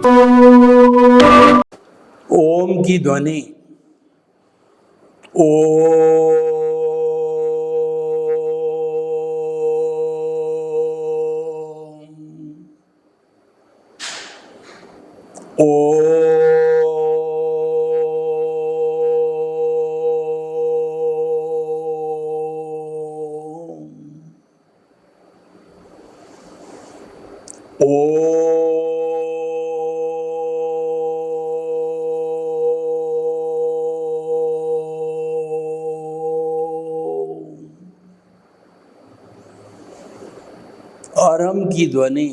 ओम की ध्वनि ओ अरम की ध्वनि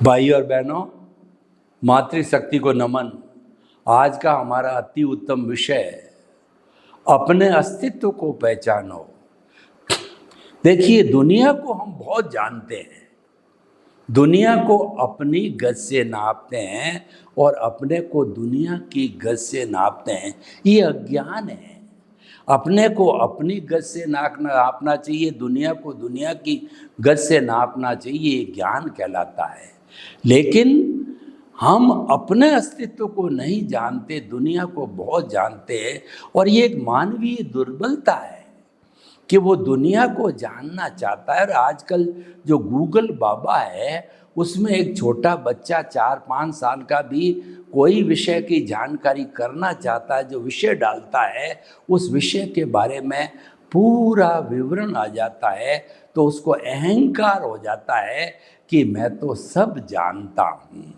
भाई और बहनों, मातृशक्ति को नमन। आज का हमारा अति उत्तम विषय अपने अस्तित्व को पहचानो। देखिए, दुनिया को हम बहुत जानते हैं, दुनिया को अपनी गज से नापते हैं और अपने को दुनिया की गज से नापते हैं। ये अज्ञान है। अपने को अपनी गज से नापना चाहिए, दुनिया को दुनिया की गज से नापना चाहिए, ये ज्ञान कहलाता है। लेकिन हम अपने अस्तित्व को नहीं जानते, दुनिया को बहुत जानते हैं। और ये एक मानवीय दुर्बलता है कि वो दुनिया को जानना चाहता है। और आजकल जो गूगल बाबा है, उसमें एक छोटा बच्चा 4-5 साल का भी कोई विषय की जानकारी करना चाहता है, जो विषय डालता है उस विषय के बारे में पूरा विवरण आ जाता है, तो उसको अहंकार हो जाता है कि मैं तो सब जानता हूँ।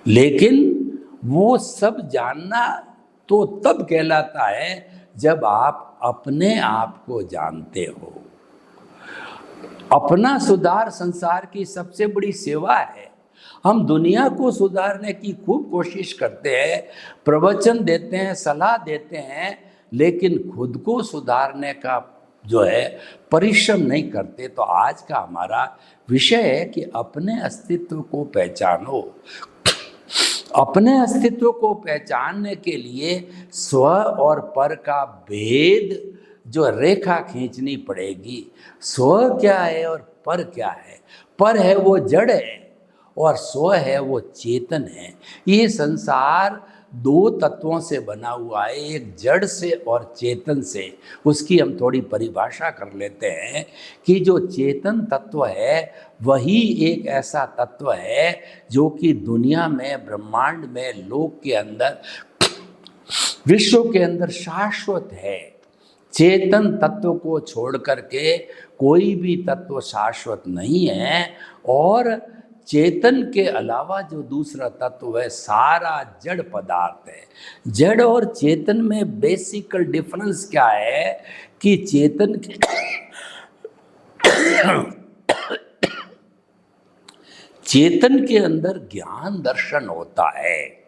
लेकिन वो सब जानना तो तब कहलाता है जब आप अपने आप को जानते हो। अपना सुधार संसार की सबसे बड़ी सेवा है। हम दुनिया को सुधारने की खूब कोशिश करते हैं, प्रवचन देते हैं, सलाह देते हैं, लेकिन खुद को सुधारने का जो है परिश्रम नहीं करते। तो आज का हमारा विषय है कि अपने अस्तित्व को पहचानो। अपने अस्तित्व को पहचानने के लिए स्व और पर का भेद जो रेखा खींचनी पड़ेगी। स्व क्या है और पर क्या है? पर है वो जड़ है और स्व है वो चेतन है। ये संसार दो तत्वों से बना हुआ है, एक जड़ से और चेतन से। उसकी हम थोड़ी परिभाषा कर लेते हैं कि जो चेतन तत्व है वही एक ऐसा तत्व है जो कि दुनिया में, ब्रह्मांड में, लोक के अंदर, विश्व के अंदर शाश्वत है। चेतन तत्व को छोड़ करके कोई भी तत्व शाश्वत नहीं है। और चेतन के अलावा जो दूसरा तत्व है सारा जड़ पदार्थ है। जड़ और चेतन में बेसिकल डिफरेंस क्या है कि चेतन के अंदर ज्ञान दर्शन होता है।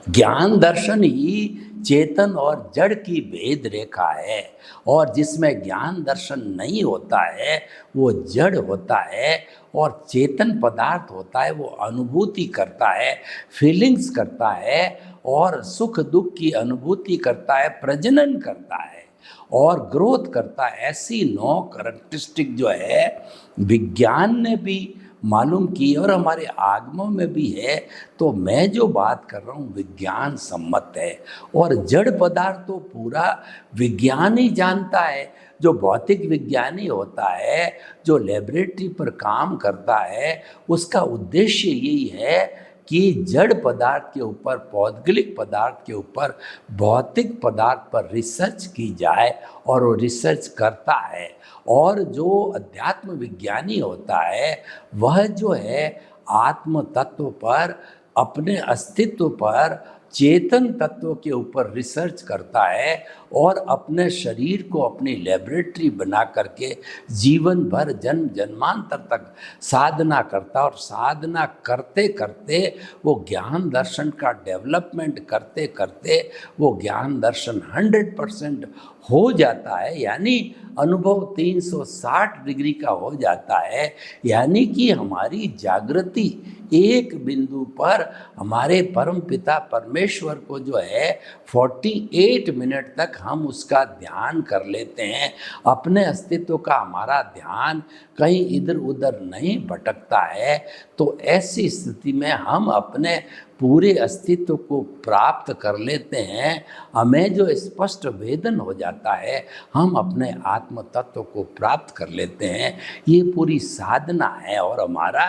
ज्ञान दर्शन ही चेतन और जड़ की भेद रेखा है। और जिसमें ज्ञान दर्शन नहीं होता है वो जड़ होता है। और चेतन पदार्थ होता है वो अनुभूति करता है, फीलिंग्स करता है और सुख दुख की अनुभूति करता है, प्रजनन करता है और ग्रोथ करता है। ऐसी 9 कैरेक्टरिस्टिक जो है विज्ञान ने भी मालूम की और हमारे आगमों में भी है। तो मैं जो बात कर रहा हूँ विज्ञान सम्मत है। और जड़ पदार्थ तो पूरा विज्ञान ही जानता है। जो भौतिक विज्ञानी होता है, जो लेबोरेटरी पर काम करता है, उसका उद्देश्य यही है कि जड़ पदार्थ के ऊपर, पौद्गलिक पदार्थ के ऊपर, भौतिक पदार्थ पर रिसर्च की जाए। और वो रिसर्च करता है। और जो अध्यात्म विज्ञानी होता है वह जो है आत्म तत्व पर, अपने अस्तित्व पर चेतन तत्व के ऊपर रिसर्च करता है और अपने शरीर को अपनी लेबोरेटरी बना करके जीवन भर जन्म जन्मांतर तक साधना करता है, और साधना करते करते वो ज्ञान दर्शन का डेवलपमेंट करते करते वो ज्ञान दर्शन 100% हो जाता है, यानी अनुभव 360 डिग्री का हो जाता है। यानी कि हमारी जागृति एक बिंदु पर हमारे परम पिता परमेश्वर को जो है 48 मिनट तक हम उसका ध्यान कर लेते हैं। अपने अस्तित्व का हमारा ध्यान कहीं इधर उधर नहीं भटकता है। तो ऐसी स्थिति में हम अपने पूरे अस्तित्व को प्राप्त कर लेते हैं। हमें जो स्पष्ट वेदन हो जाता है, हम अपने आत्म तत्व को प्राप्त कर लेते हैं। ये पूरी साधना है। और हमारा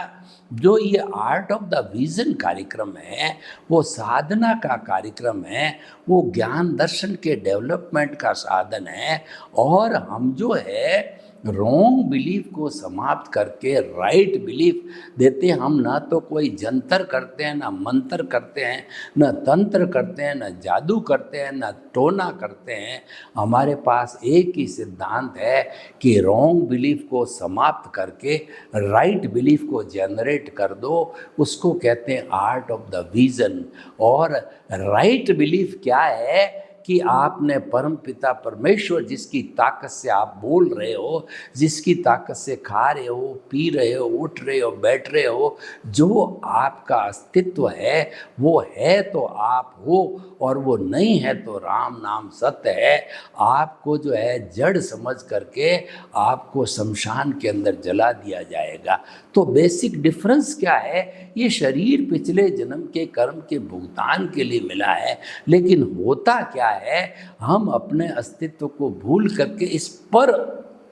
जो ये आर्ट ऑफ द विजन कार्यक्रम है, वो साधना का कार्यक्रम है, वो ज्ञान दर्शन के डेवलपमेंट का साधन है। और हम जो है रॉन्ग बिलीफ को समाप्त करके राइट बिलीफ देते हैं। हम ना तो कोई जंतर करते हैं, ना मंत्र करते हैं, न तंत्र करते हैं, न जादू करते हैं, न टोना करते हैं। हमारे पास एक ही सिद्धांत है कि रॉन्ग बिलीफ को समाप्त करके राइट बिलीफ को जनरेट कर दो। उसको कहते हैं आर्ट ऑफ द विजन। और राइट बिलीफ क्या है कि आपने परम पिता परमेश्वर जिसकी ताकत से आप बोल रहे हो, जिसकी ताकत से खा रहे हो, पी रहे हो, उठ रहे हो, बैठ रहे हो, जो आपका अस्तित्व है वो है तो आप हो, और वो नहीं है तो राम नाम सत्य है। आपको जो है जड़ समझ करके आपको शमशान के अंदर जला दिया जाएगा। तो बेसिक डिफरेंस क्या है? ये शरीर पिछले जन्म के कर्म के भुगतान के लिए मिला है, लेकिन होता क्या है, हम अपने अस्तित्व को भूल करके इस पर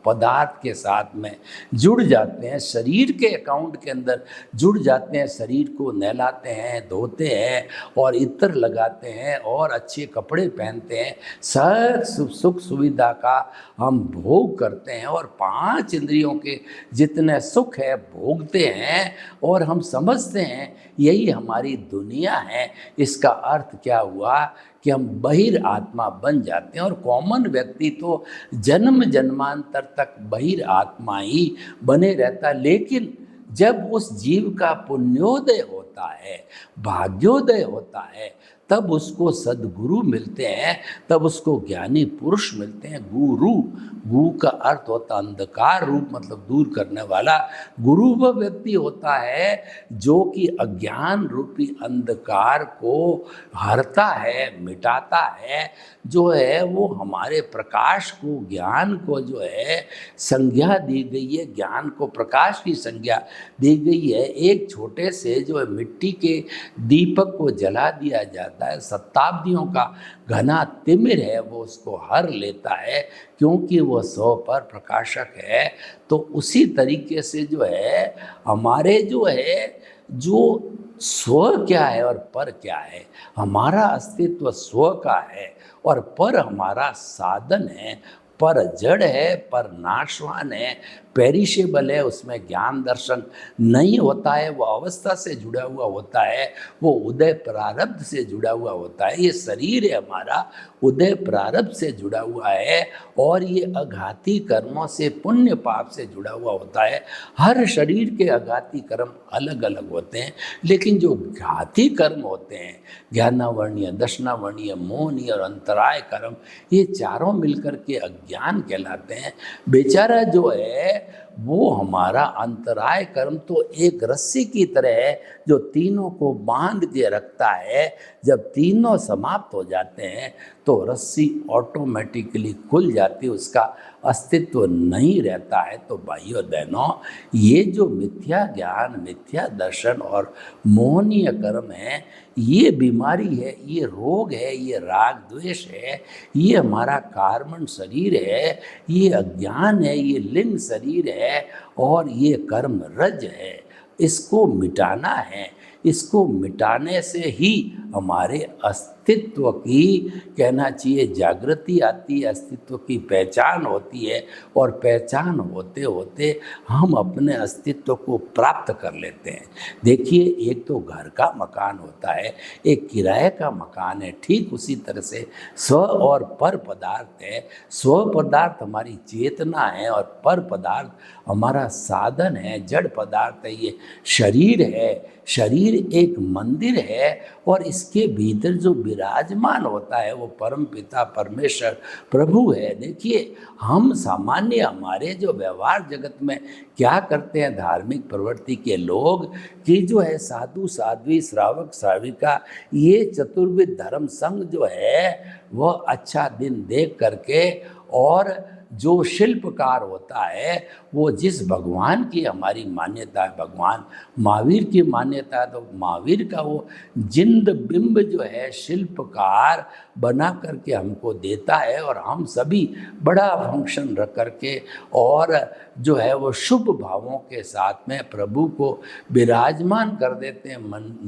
पदार्थ के साथ में जुड़ जाते हैं, शरीर के अकाउंट के अंदर जुड़ जाते हैं। शरीर को नहलाते हैं, धोते हैं और इत्र लगाते हैं और अच्छे कपड़े पहनते हैं। सब सुख सुविधा का हम भोग करते हैं और 5 इंद्रियों के जितने सुख है भोगते हैं, और हम समझते हैं यही हमारी दुनिया है। इसका अर्थ क्या हुआ कि हम बहिर आत्मा बन जाते हैं। और कॉमन व्यक्ति तो जन्म जन्मांतर तक बहिर आत्मा ही बने रहता है। लेकिन जब उस जीव का पुण्योदय होता है, भाग्योदय होता है, तब उसको सद्गुरु मिलते हैं, तब उसको ज्ञानी पुरुष मिलते हैं। गुरु, गु का अर्थ होता अंधकार रूप, मतलब दूर करने वाला। गुरु वह व्यक्ति होता है जो कि अज्ञान रूपी अंधकार को हरता है, मिटाता है, जो है वो हमारे प्रकाश को, ज्ञान को जो है संज्ञा दी गई है, ज्ञान को प्रकाश की संज्ञा दी गई है। एक छोटे से जो है मिट्टी के दीपक को जला दिया जाता है, शताब्दियों का घना तिमिर है वो उसको हर लेता है, क्योंकि वो 100 पर प्रकाशक है। तो उसी तरीके से जो है हमारे जो है जो स्व क्या है और पर क्या है, हमारा अस्तित्व स्व का है और पर हमारा साधन है। पर जड़ है, पर नाशवान है, पेरिशेबल है, उसमें ज्ञान दर्शन नहीं होता है। वो अवस्था से जुड़ा हुआ होता है, वो उदय प्रारब्ध से जुड़ा हुआ होता है। ये शरीर है हमारा, उदय प्रारब्ध से जुड़ा हुआ है, और ये अघाती कर्मों से, पुण्य पाप से जुड़ा हुआ होता है। हर शरीर के अघाती कर्म अलग अलग होते हैं, लेकिन जो घाती कर्म होते हैं, ज्ञानावर्णीय, दशनावर्णीय, मोहनीय और अंतराय कर्म, ये चारों मिलकर के अज्ञान कहलाते हैं। बेचारा जो है वो हमारा अंतराय कर्म तो एक रस्सी की तरह है जो तीनों को बांध के रखता है। जब तीनों समाप्त हो जाते हैं तो रस्सी ऑटोमेटिकली खुल जाती है, उसका अस्तित्व नहीं रहता है। तो भाइयों बहनों, ये जो मिथ्या ज्ञान, मिथ्या दर्शन और मोहनीय कर्म है, ये बीमारी है, ये रोग है, ये राग द्वेष है, ये हमारा कार्बन शरीर है, ये अज्ञान है, ये लिंग शरीर है और ये कर्म रज है। इसको मिटाना है। इसको मिटाने से ही हमारे अस्तित्व की, कहना चाहिए, जागृति आती है, अस्तित्व की पहचान होती है, और पहचान होते होते हम अपने अस्तित्व को प्राप्त कर लेते हैं। देखिए, एक तो घर का मकान होता है, एक किराए का मकान है, ठीक उसी तरह से स्व और पर पदार्थ है। स्व पदार्थ हमारी चेतना है और पर पदार्थ हमारा साधन है, जड़ पदार्थ है, ये शरीर है। शरीर एक मंदिर है और इसके भीतर जो विराजमान होता है वो परम पिता परमेश्वर प्रभु है। देखिए, हम सामान्य हमारे जो व्यवहार जगत में क्या करते हैं धार्मिक प्रवृत्ति के लोग, कि जो है साधु साध्वी श्रावक श्राविका ये चतुर्विध धर्म संघ जो है वह अच्छा दिन देख करके, और जो शिल्पकार होता है वो जिस भगवान की हमारी मान्यता है, भगवान महावीर की मान्यता है, तो महावीर का वो जिंद बिंब जो है शिल्पकार बना करके हमको देता है, और हम सभी बड़ा फंक्शन रख करके और जो है वो शुभ भावों के साथ में प्रभु को विराजमान कर देते हैं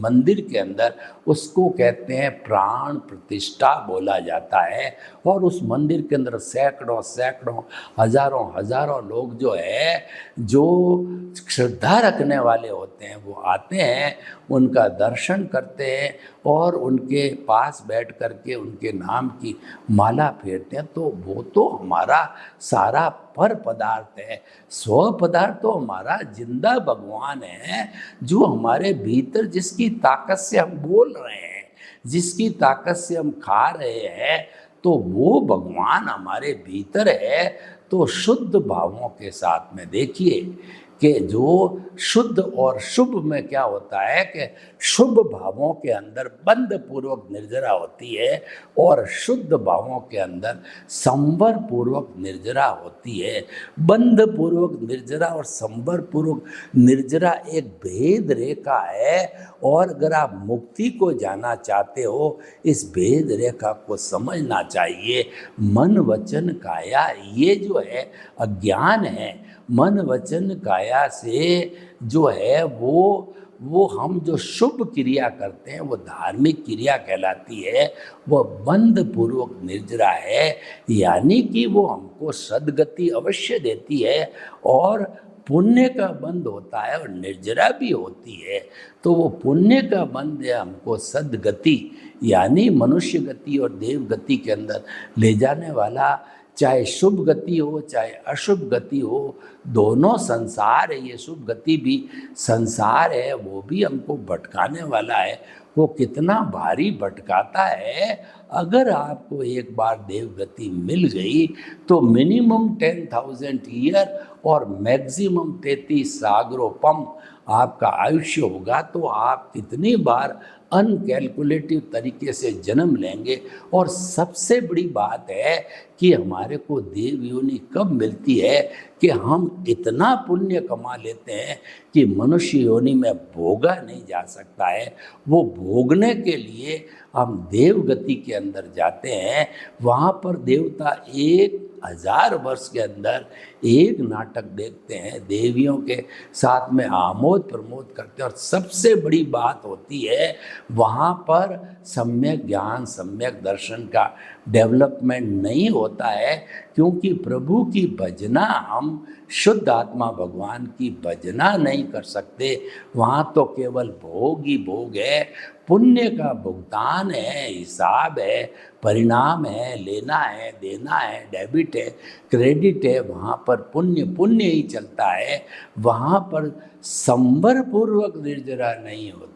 मंदिर के अंदर। उसको कहते हैं प्राण प्रतिष्ठा बोला जाता है। और उस मंदिर के अंदर सैकड़ों सैकड़ों हजारों हजारों लोग जो है, जो श्रद्धा रखने वाले होते हैं, वो आते हैं, उनका दर्शन करते हैं और उनके पास बैठ करके उनके नाम की माला फेरते हैं। तो वो तो हमारा सारा पर पदार्थ है। स्व पदार्थ तो हमारा जिंदा भगवान है, जो हमारे भीतर, जिसकी ताकत से हम बोल रहे हैं, जिसकी ताकत से हम खा रहे हैं, तो वो भगवान हमारे भीतर है। तो शुद्ध भावों के साथ में देखिए कि जो शुद्ध और शुभ में क्या होता है कि शुभ भावों के अंदर बंध पूर्वक निर्जरा होती है और शुद्ध भावों के अंदर संवर पूर्वक निर्जरा होती है। बंध पूर्वक निर्जरा और संवर पूर्वक निर्जरा एक भेद रेखा है, और अगर आप मुक्ति को जाना चाहते हो, इस भेद रेखा को समझना चाहिए। मन वचन काया, ये जो है अज्ञान है। मन वचन काया से जो है वो हम जो शुभ क्रिया करते हैं वो धार्मिक क्रिया कहलाती है, वह बंध पूर्वक निर्जरा है। यानी कि वो हमको सद्गति अवश्य देती है, और पुण्य का बंध होता है और निर्जरा भी होती है। तो वो पुण्य का बंध है हमको सद्गति यानी मनुष्य गति और देव गति के अंदर ले जाने वाला। चाहे शुभ गति हो चाहे अशुभ गति हो, दोनों संसार है। ये शुभ गति भी संसार है, वो भी हमको भटकाने वाला है। वो कितना भारी भटकाता है। अगर आपको एक बार देव गति मिल गई तो मिनिमम 10,000 ईयर और मैक्सिमम 33 सागरोपम आपका आयुष्य होगा। तो आप कितनी बार अनकैलकुलेटिव तरीके से जन्म लेंगे। और सबसे बड़ी बात है कि हमारे को देव योनि कब मिलती है कि हम इतना पुण्य कमा लेते हैं कि मनुष्य योनि में भोगा नहीं जा सकता है। वो भोगने के लिए हम देव गति के अंदर जाते हैं। वहाँ पर देवता 1000 वर्ष के अंदर एक नाटक देखते हैं, देवियों के साथ में आमोद प्रमोद करते हैं। और सबसे बड़ी बात होती है वहाँ पर सम्यक ज्ञान सम्यक दर्शन का डेवलपमेंट नहीं होता है, क्योंकि प्रभु की भजना, हम शुद्ध आत्मा भगवान की भजना नहीं कर सकते। वहाँ तो केवल भोग ही भोग है। पुण्य का भुगतान है, हिसाब है, परिणाम है, लेना है, देना है, डेबिट है, क्रेडिट है। वहाँ पर पुण्य पुण्य ही चलता है। वहाँ पर संवर पूर्वक निर्जरा नहीं होती।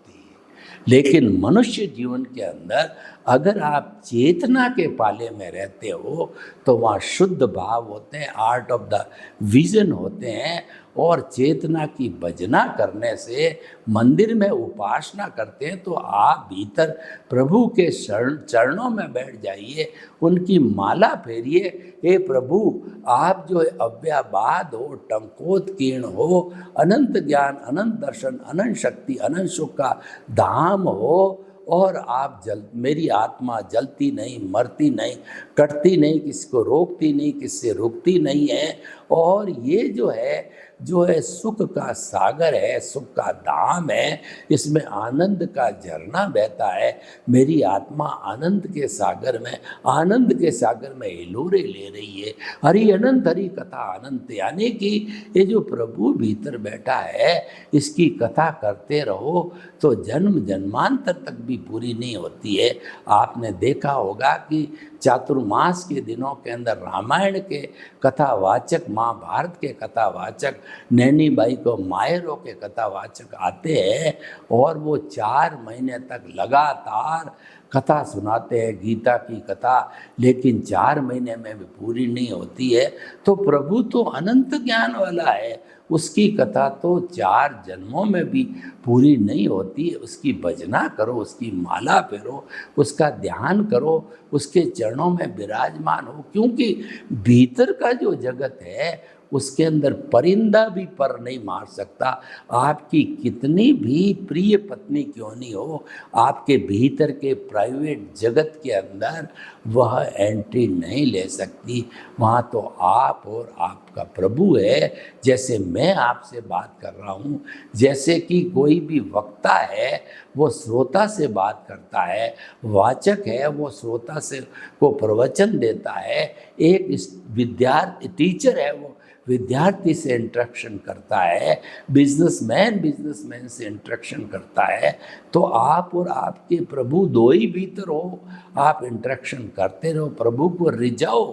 लेकिन मनुष्य जीवन के अंदर अगर आप चेतना के पाले में रहते हो तो वहाँ शुद्ध भाव होते हैं, आर्ट ऑफ द विजन होते हैं। और चेतना की भजना करने से मंदिर में उपासना करते हैं तो आप भीतर प्रभु के चरणों में बैठ जाइए, उनकी माला फेरिए। हे प्रभु, आप जो है अव्याबाद हो, टंकोत्कीर्ण हो, अनंत ज्ञान अनंत दर्शन अनंत शक्ति अनंत सुख का धाम हो, और आप मेरी आत्मा जलती नहीं, मरती नहीं, कटती नहीं, किसी को रोकती नहीं, किससे रुकती नहीं है। और ये जो है जो है सुख का सागर है, सुख का धाम है, इसमें आनंद का झरना बहता है। मेरी आत्मा आनंद के सागर में, आनंद के सागर में हिलोरे ले रही है। हरि अनंत हरि कथा अनंत, यानी कि ये जो प्रभु भीतर बैठा है इसकी कथा करते रहो तो जन्म जन्मांतर तक भी पूरी नहीं होती है। आपने देखा होगा कि चातुर्मास के दिनों के अंदर रामायण के कथावाचक, महाभारत के कथावाचक, नैनी बाई को मायरों के कथावाचक आते हैं और वो 4 महीने तक लगातार कथा सुनाते हैं, गीता की कथा, लेकिन 4 महीने में भी पूरी नहीं होती है। तो प्रभु तो अनंत ज्ञान वाला है, उसकी कथा तो 4 जन्मों में भी पूरी नहीं होती है। उसकी भजना करो, उसकी माला फेरो, उसका ध्यान करो, उसके चरणों में विराजमान हो, क्योंकि भीतर का जो जगत है उसके अंदर परिंदा भी पर नहीं मार सकता। आपकी कितनी भी प्रिय पत्नी क्यों नहीं हो, आपके भीतर के प्राइवेट जगत के अंदर वह एंट्री नहीं ले सकती। वहाँ तो आप और आपका प्रभु है। जैसे मैं आपसे बात कर रहा हूँ, जैसे कि कोई भी वक्ता है वो श्रोता से बात करता है, वाचक है वो श्रोता से को प्रवचन देता है, एक विद्यार्थी टीचर है वो विद्यार्थी से इंटरेक्शन करता है, बिजनेसमैन से इंटरेक्शन करता है। तो आप और आपके प्रभु दो ही भीतर हो, आप इंटरेक्शन करते रहो, प्रभु को रिझाओ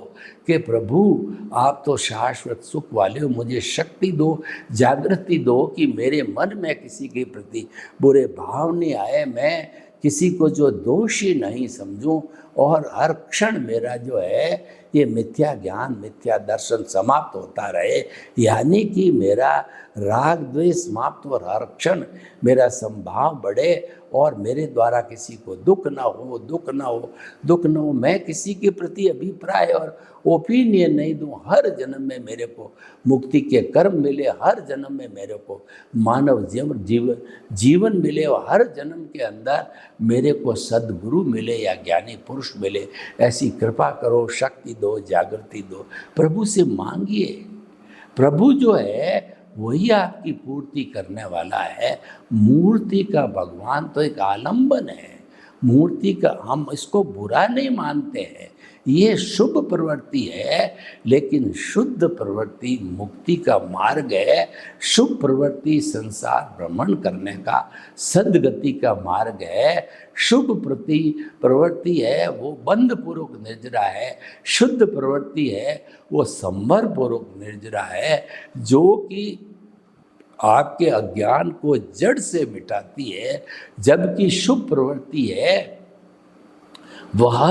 कि प्रभु आप तो शाश्वत सुख वाले हो, मुझे शक्ति दो, जागृति दो कि मेरे मन में किसी के प्रति बुरे भाव नहीं आए, मैं किसी को जो दोषी नहीं समझूं और हर क्षण मेरा जो है ये मिथ्या ज्ञान, मिथ्या दर्शन समाप्त होता रहे, यानी कि मेरा राग द्वेष समाप्त और हर क्षण मेरा संभाव बढ़े और मेरे द्वारा किसी को दुख ना हो, दुख ना हो, दुख ना हो। मैं किसी के प्रति अभिप्राय और ओपिनियन नहीं दूं। हर जन्म में मेरे को मुक्ति के कर्म मिले, हर जन्म में मेरे को मानव जीवन मिले और हर जन्म के अंदर मेरे को सद्गुरु मिले या ज्ञानी पुरुष मिले। ऐसी कृपा करो, शक्ति दो, जागृति दो, प्रभु से मांगिए। प्रभु जो है वही आपकी पूर्ति करने वाला है। मूर्ति का भगवान तो एक आलंबन है, मूर्ति का हम इसको बुरा नहीं मानते हैं, ये शुभ प्रवृत्ति है, लेकिन शुद्ध प्रवृत्ति मुक्ति का मार्ग है। शुभ प्रवृत्ति संसार भ्रमण करने का सद्गति का मार्ग है। शुभ प्रवृत्ति है वो बंध पूर्वक निर्जरा है, शुद्ध प्रवृत्ति है वो संवर पूर्वक निर्जरा है, जो कि आपके अज्ञान को जड़ से मिटाती है। जबकि शुभ प्रवृत्ति है वह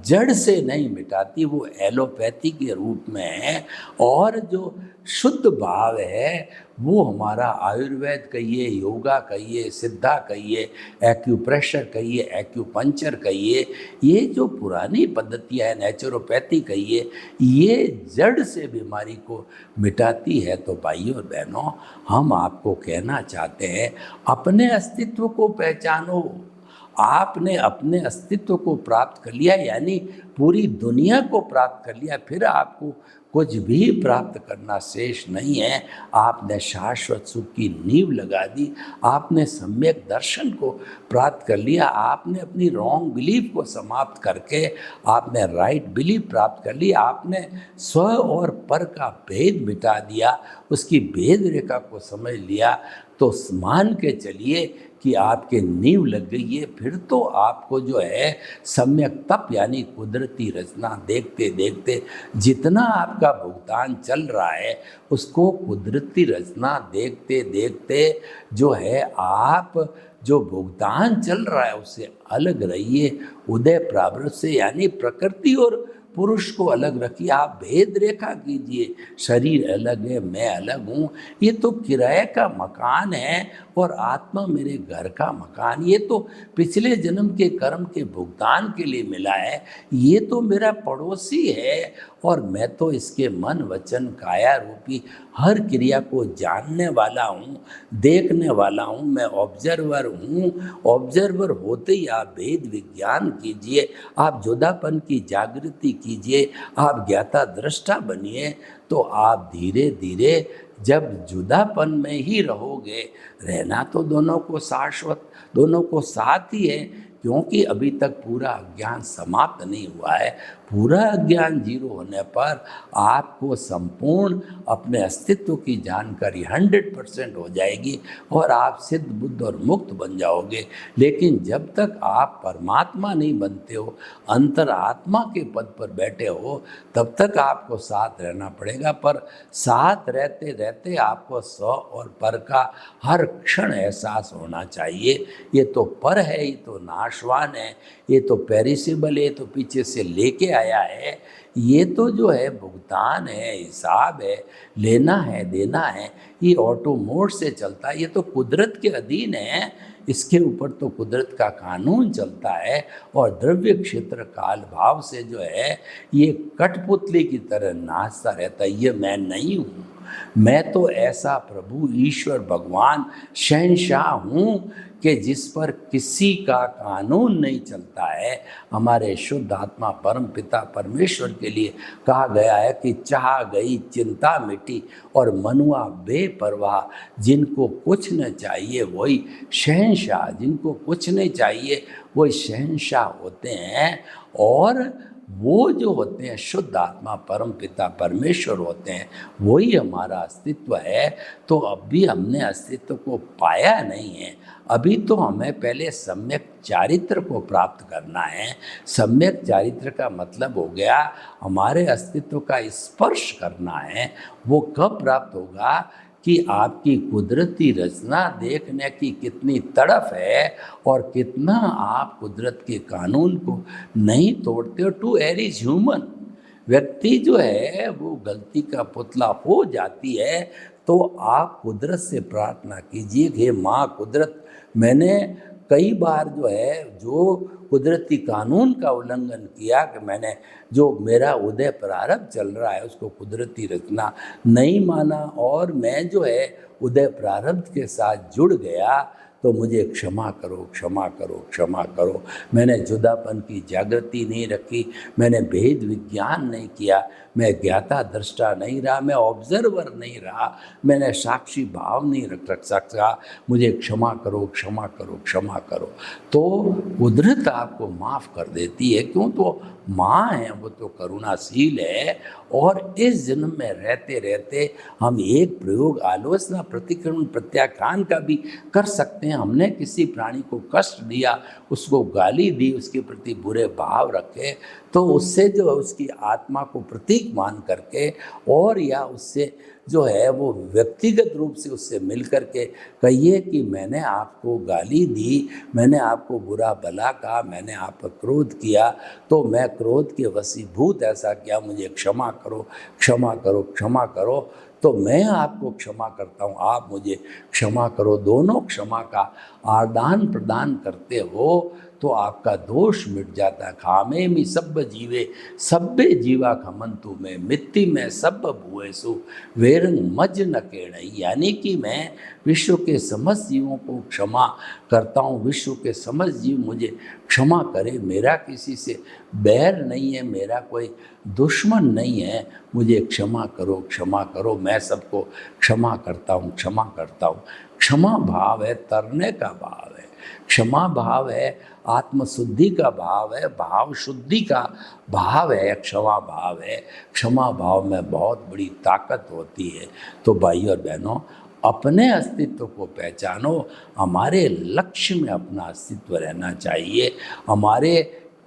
जड़ से नहीं मिटाती, वो एलोपैथी के रूप में है। और जो शुद्ध भाव है वो हमारा आयुर्वेद कहिए, योगा कहिए, सिद्धा कहिए, एक्यूप्रेशर कहिए, एक्यूपंचर कहिए, ये जो पुरानी पद्धतियाँ है, नेचुरोपैथी कहिए, ये जड़ से बीमारी को मिटाती है। तो भाइयों और बहनों, हम आपको कहना चाहते हैं, अपने अस्तित्व को पहचानो। आपने अपने अस्तित्व को प्राप्त कर लिया, यानी पूरी दुनिया को प्राप्त कर लिया, फिर आपको कुछ भी प्राप्त करना शेष नहीं है। आपने शाश्वत सुख की नींव लगा दी, आपने सम्यक दर्शन को प्राप्त कर लिया, आपने अपनी रॉन्ग बिलीफ को समाप्त करके आपने राइट बिलीफ प्राप्त कर ली, आपने स्व और पर का भेद मिटा दिया, उसकी भेद रेखा को समझ लिया। तो मान के चलिए कि आपके नींव लग गई है। फिर तो आपको जो है सम्यक तप यानी कुदरती रचना देखते देखते जितना आपका भुगतान चल रहा है, उसको कुदरती रचना देखते देखते जो है आप जो भुगतान चल रहा है उससे अलग रहिए। उदय प्रावृत्त से यानी प्रकृति और पुरुष को अलग रखिए, आप भेद रेखा कीजिए। शरीर अलग है, मैं अलग हूँ, ये तो किराए का मकान है और आत्मा मेरे घर का मकान, ये तो पिछले जन्म के कर्म के भुगतान के लिए मिला है, ये तो मेरा पड़ोसी है और मैं तो इसके मन वचन काया रूपी हर क्रिया को जानने वाला हूँ, देखने वाला हूँ, मैं ऑब्जर्वर हूँ। ऑब्जर्वर होते ही आप भेद विज्ञान कीजिए, आप जुदापन की जागृति कीजिए, आप ज्ञाता दृष्टा बनिए, तो आप धीरे धीरे जब जुदापन में ही रहोगे, रहना तो दोनों को शाश्वत, दोनों को साथ ही है, क्योंकि अभी तक पूरा अज्ञान समाप्त नहीं हुआ है। पूरा अज्ञान जीरो होने पर आपको संपूर्ण अपने अस्तित्व की जानकारी 100% हो जाएगी और आप सिद्ध बुद्ध और मुक्त बन जाओगे। लेकिन जब तक आप परमात्मा नहीं बनते हो, अंतरात्मा के पद पर बैठे हो, तब तक आपको साथ रहना पड़ेगा। पर साथ रहते रहते आपको स्व और पर का हर क्षण एहसास होना चाहिए। ये तो पर है, ये तो नाशवान है, ये तो पेरिसेबल है, तो पीछे से लेके आया है। ये तो जो है भुगतान है, हिसाब है, लेना है, देना है, ये ऑटो मोड से चलता है। ये तो कुदरत के अधीन है, इसके ऊपर तो कुदरत का कानून चलता है। और द्रव्य क्षेत्र काल भाव से जो है ये कठपुतली की तरह नाचता रहता है। ये मैं नहीं हूँ, मैं तो ऐसा प्रभु ईश्वर भगवान शहंशाह हूँ कि जिस पर किसी का कानून नहीं चलता है। हमारे शुद्ध आत्मा परम पिता परमेश्वर के लिए कहा गया है कि चाह गई चिंता मिटी और मनुआ बेपरवाह। जिनको कुछ न चाहिए वही शहंशाह, जिनको कुछ नहीं चाहिए वही शहंशाह होते हैं। और वो जो होते हैं शुद्ध आत्मा परम पिता परमेश्वर होते हैं, वही हमारा अस्तित्व है। तो अब भी हमने अस्तित्व को पाया नहीं है। अभी तो हमें पहले सम्यक चारित्र को प्राप्त करना है। सम्यक चारित्र का मतलब हो गया हमारे अस्तित्व का स्पर्श करना है। वो कब प्राप्त होगा कि आपकी कुदरती रचना देखने की कितनी तड़फ है और कितना आप कुदरत के कानून को नहीं तोड़ते हो। To err is human. व्यक्ति जो है वो गलती का पुतला हो जाती है, तो आप कुदरत से प्रार्थना कीजिए कि हे माँ कुदरत, मैंने कई बार जो है जो कुदरती कानून का उल्लंघन किया, कि मैंने जो मेरा उदय प्रारब्ध चल रहा है उसको कुदरती रचना नहीं माना और मैं जो है उदय प्रारब्ध के साथ जुड़ गया, तो मुझे क्षमा करो, क्षमा करो, क्षमा करो। मैंने जुदापन की जागृति नहीं रखी, मैंने भेद विज्ञान नहीं किया, मैं ज्ञाता दृष्टा नहीं रहा, मैं ऑब्जर्वर नहीं रहा, मैंने साक्षी भाव नहीं रख सका। मुझे क्षमा करो, क्षमा करो, क्षमा करो। तो कुदरत आपको माफ़ कर देती है। क्यों? तो माँ है, वो तो करुणाशील है। और इस जन्म में रहते रहते हम एक प्रयोग आलोचना प्रतिक्रमण प्रत्याख्यान का भी कर सकते हैं। हमने किसी प्राणी को कष्ट दिया, उसको गाली दी, उसके प्रति बुरे भाव रखे, तो उससे जो है उसकी आत्मा को प्रतीक मान करके और या उससे जो है वो व्यक्तिगत रूप से उससे मिल कर के कहिए कि मैंने आपको गाली दी, मैंने आपको बुरा भला कहा, मैंने आप पर क्रोध किया, तो मैं क्रोध के वशीभूत ऐसा किया, मुझे क्षमा करो, क्षमा करो, क्षमा करो। तो मैं आपको क्षमा करता हूँ, आप मुझे क्षमा करो। दोनों क्षमा का आदान प्रदान करते हो तो आपका दोष मिट जाता है। खामे मी सब जीवे सब्बे जीवा खमंतु में मिट्टी में सब भुएसु वेरंग मज न केणई। यानी कि मैं विश्व के समस्त जीवों को क्षमा करता हूँ, विश्व के समस्त जीव मुझे क्षमा करे। मेरा किसी से बैर नहीं है, मेरा कोई दुश्मन नहीं है, मुझे क्षमा करो, क्षमा करो। मैं सबको क्षमा करता हूँ, क्षमा करता हूँ। क्षमा भाव है, तरने का भाव है। क्षमा भाव है, आत्मशुद्धि का भाव है, भाव शुद्धि का भाव है, क्षमा भाव है। क्षमा भाव में बहुत बड़ी ताकत होती है। तो भाई और बहनों, अपने अस्तित्व को पहचानो। हमारे लक्ष्य में अपना अस्तित्व रहना चाहिए। हमारे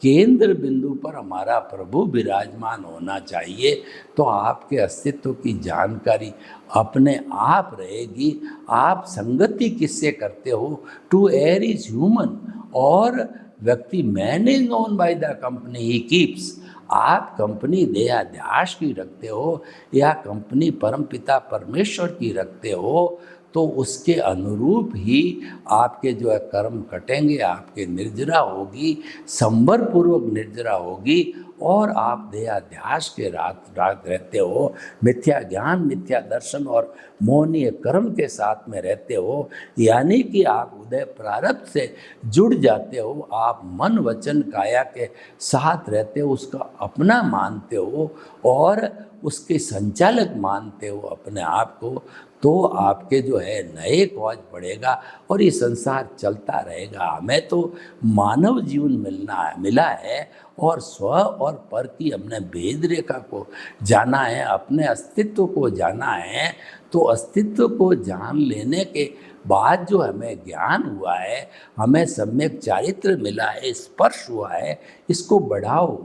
केंद्र बिंदु पर हमारा प्रभु विराजमान होना चाहिए। तो आपके अस्तित्व की जानकारी अपने आप रहेगी। आप संगति किससे करते हो? To err is human. और व्यक्ति man is known by the company he keeps. आप कंपनी देहाध्यास की रखते हो या कंपनी परमपिता परमेश्वर की रखते हो, तो उसके अनुरूप ही आपके जो है कर्म कटेंगे, आपके निर्जरा होगी, संवर पूर्वक निर्जरा होगी और आप देहाध्यास के रात रात रहते हो, मिथ्या ज्ञान, मिथ्या दर्शन और मोहनीय कर्म के साथ में रहते हो, यानी कि आप उदय प्रारब्ध से जुड़ जाते हो, आप मन वचन काया के साथ रहते हो, उसका अपना मानते हो और उसके संचालक मानते हो अपने आप को, तो आपके जो है नए कॉज पड़ेगा और ये संसार चलता रहेगा। हमें तो मानव जीवन मिला है और स्व और पर की हमने भेद रेखा को जाना है, अपने अस्तित्व को जाना है। तो अस्तित्व को जान लेने के बाद जो हमें ज्ञान हुआ है, हमें सम्यक चारित्र मिला है, स्पर्श हुआ है, इसको बढ़ाओ,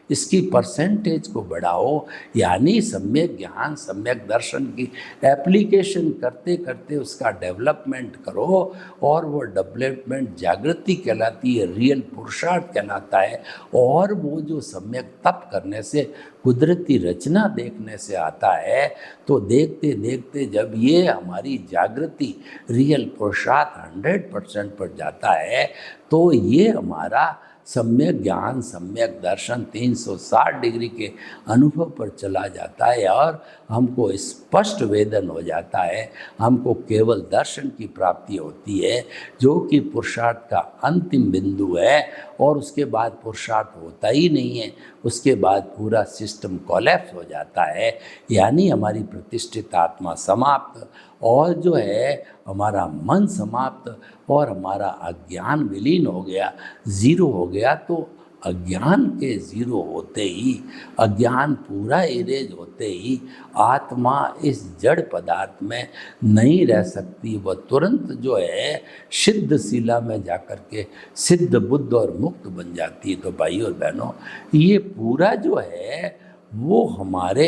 इसकी परसेंटेज को बढ़ाओ, यानी सम्यक ज्ञान, सम्यक दर्शन की एप्लीकेशन करते करते उसका डेवलपमेंट करो और वो डेवलपमेंट जागृति कहलाती है, रियल पुरुषार्थ कहलाता है। और वो जो सम्यक तप करने से, कुदरती रचना देखने से आता है, तो देखते देखते जब ये हमारी जागृति रियल पुरुषार्थ 100% पर जाता है, तो ये हमारा सम्यक ज्ञान, सम्यक दर्शन 360 डिग्री के अनुभव पर चला जाता है और हमको स्पष्ट वेदन हो जाता है, हमको केवल दर्शन की प्राप्ति होती है, जो कि पुरुषार्थ का अंतिम बिंदु है। और उसके बाद पुरुषार्थ होता ही नहीं है, उसके बाद पूरा सिस्टम कोलैप्स हो जाता है, यानी हमारी प्रतिष्ठित आत्मा समाप्त और जो है हमारा मन समाप्त और हमारा अज्ञान विलीन हो गया, जीरो हो गया। तो अज्ञान के जीरो होते ही, अज्ञान पूरा इरेज होते ही आत्मा इस जड़ पदार्थ में नहीं रह सकती, वह तुरंत जो है सिद्ध शिला में जाकर के सिद्ध बुद्ध और मुक्त बन जाती है। तो भाई और बहनों, ये पूरा जो है वो हमारे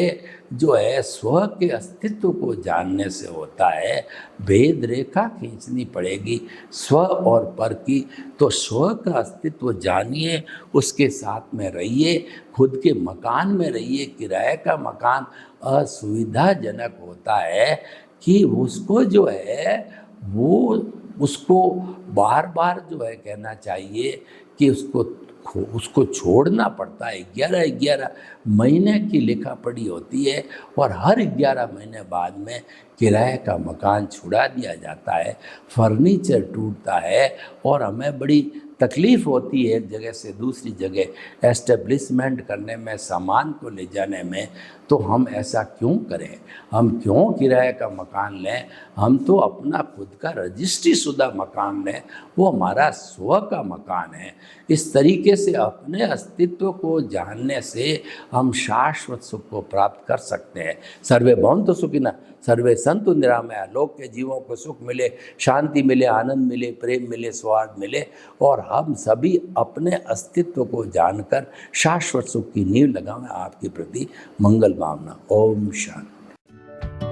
जो है स्व के अस्तित्व को जानने से होता है। भेद रेखा खींचनी पड़ेगी स्व और पर की। तो स्व का अस्तित्व जानिए, उसके साथ में रहिए, खुद के मकान में रहिए। किराए का मकान असुविधाजनक होता है कि उसको जो है वो उसको बार बार जो है कहना चाहिए कि उसको छोड़ना पड़ता है। 11 महीने की लिखा पड़ी होती है और हर 11 महीने बाद में किराए का मकान छुड़ा दिया जाता है, फर्नीचर टूटता है और हमें बड़ी तकलीफ़ होती है एक जगह से दूसरी जगह एस्टेब्लिशमेंट करने में, सामान को ले जाने में। तो हम ऐसा क्यों करें? हम क्यों किराए का मकान लें? हम तो अपना खुद का रजिस्ट्री शुदा मकान लें, वो हमारा स्व का मकान है। इस तरीके से अपने अस्तित्व को जानने से हम शाश्वत सुख को प्राप्त कर सकते हैं। सर्वे भवन्तु सुखिनः, सर्वे सन्तु निरामया। लोक के जीवों को सुख मिले, शांति मिले, आनंद मिले, प्रेम मिले, सौहार्द मिले और हम सभी अपने अस्तित्व को जानकर शाश्वत सुख की नींव लगाएं। आपके प्रति मंगल भावना। ओम शांति।